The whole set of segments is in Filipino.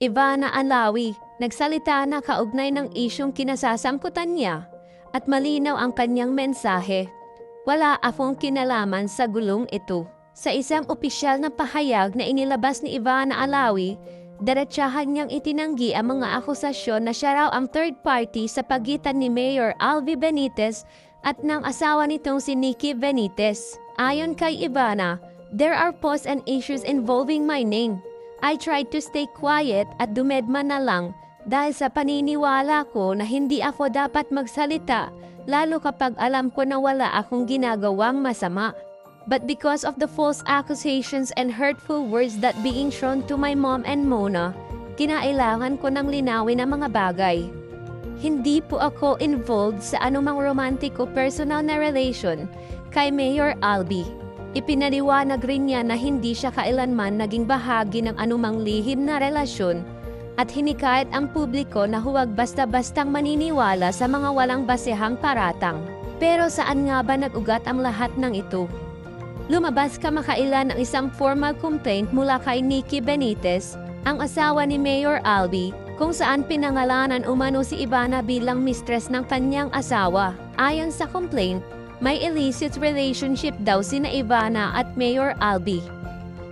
Ivana Alawi, nagsalita na kaugnay ng isyong kinasasangkutan niya at malinaw ang kanyang mensahe. Wala akong kinalaman sa gulong ito. Sa isang opisyal na pahayag na inilabas ni Ivana Alawi, diretsahan niyang itinanggi ang mga akusasyon na siya raw ang third party sa pagitan ni Mayor Alvi Benitez at ng asawa nitong si Nikki Benitez. Ayon kay Ivana, there are posts and issues involving my name. I tried to stay quiet at dumedma na lang dahil sa paniniwala ko na hindi ako dapat magsalita lalo kapag alam ko na wala akong ginagawang masama. But because of the false accusations and hurtful words that being thrown to my mom and Mona, kinailangan ko ng linawin ang mga bagay. Hindi po ako involved sa anumang romantic o personal na relation kay Mayor Albi. Ipinaliwanag rin niya na hindi siya kailanman naging bahagi ng anumang lihim na relasyon at hinikayat ang publiko na huwag basta-bastang maniniwala sa mga walang basehang paratang. Pero saan nga ba nag-ugat ang lahat ng ito? Lumabas kamakailan ang isang formal complaint mula kay Nikki Benitez, ang asawa ni Mayor Albi, kung saan pinangalanan umano si Ivana bilang mistress ng kanyang asawa. Ayon sa complaint, may illicit relationship daw sina Ivana at Mayor Albi.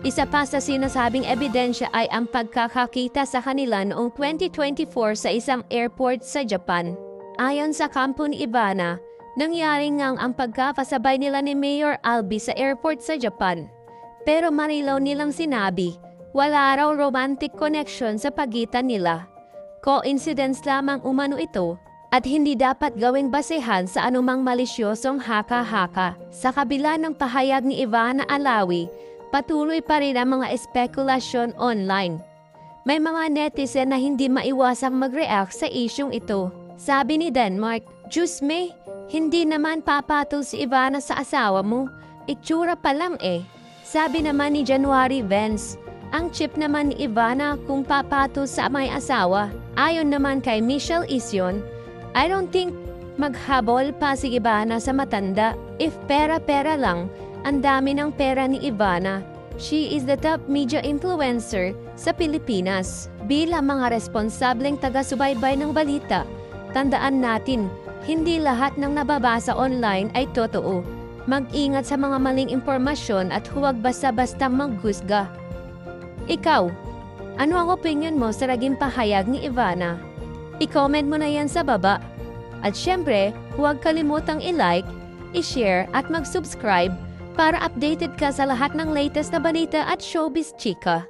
Isa pa sa sinasabing ebidensya ay ang pagkakakita sa kanila noong 2024 sa isang airport sa Japan. Ayon sa kampo ni Ivana, nangyari ngang ang pagkakasabay nila ni Mayor Albi sa airport sa Japan. Pero marilaw nilang sinabi, wala raw romantic connection sa pagitan nila. Coincidence lamang umano ito at hindi dapat gawing basehan sa anumang malisyosong haka-haka. Sa kabila ng pahayag ni Ivana Alawi, patuloy pa rin ang mga espekulasyon online. May mga netizen na hindi maiwasang mag-react sa isyong ito. Sabi ni Denmark, "Diyos me, hindi naman papatol si Ivana sa asawa mo. Itsura pa lang eh." Sabi naman ni January Vance, "Ang chip naman ni Ivana kung papatol sa may asawa." Ayon naman kay Michelle Isyon, "I don't think maghabol pa si Ivana sa matanda. If pera-pera lang, ang dami ng pera ni Ivana. She is the top media influencer sa Pilipinas." Bilang mga responsableng taga-subaybay ng balita, tandaan natin, hindi lahat ng nababasa online ay totoo. Mag-ingat sa mga maling impormasyon at huwag basta-bastang maghusga. Ikaw, ano ang opinion mo sa naging pahayag ni Ivana? I-comment mo na yan sa baba. At syempre, huwag kalimutang i-like, i-share at mag-subscribe para updated ka sa lahat ng latest na balita at showbiz chika.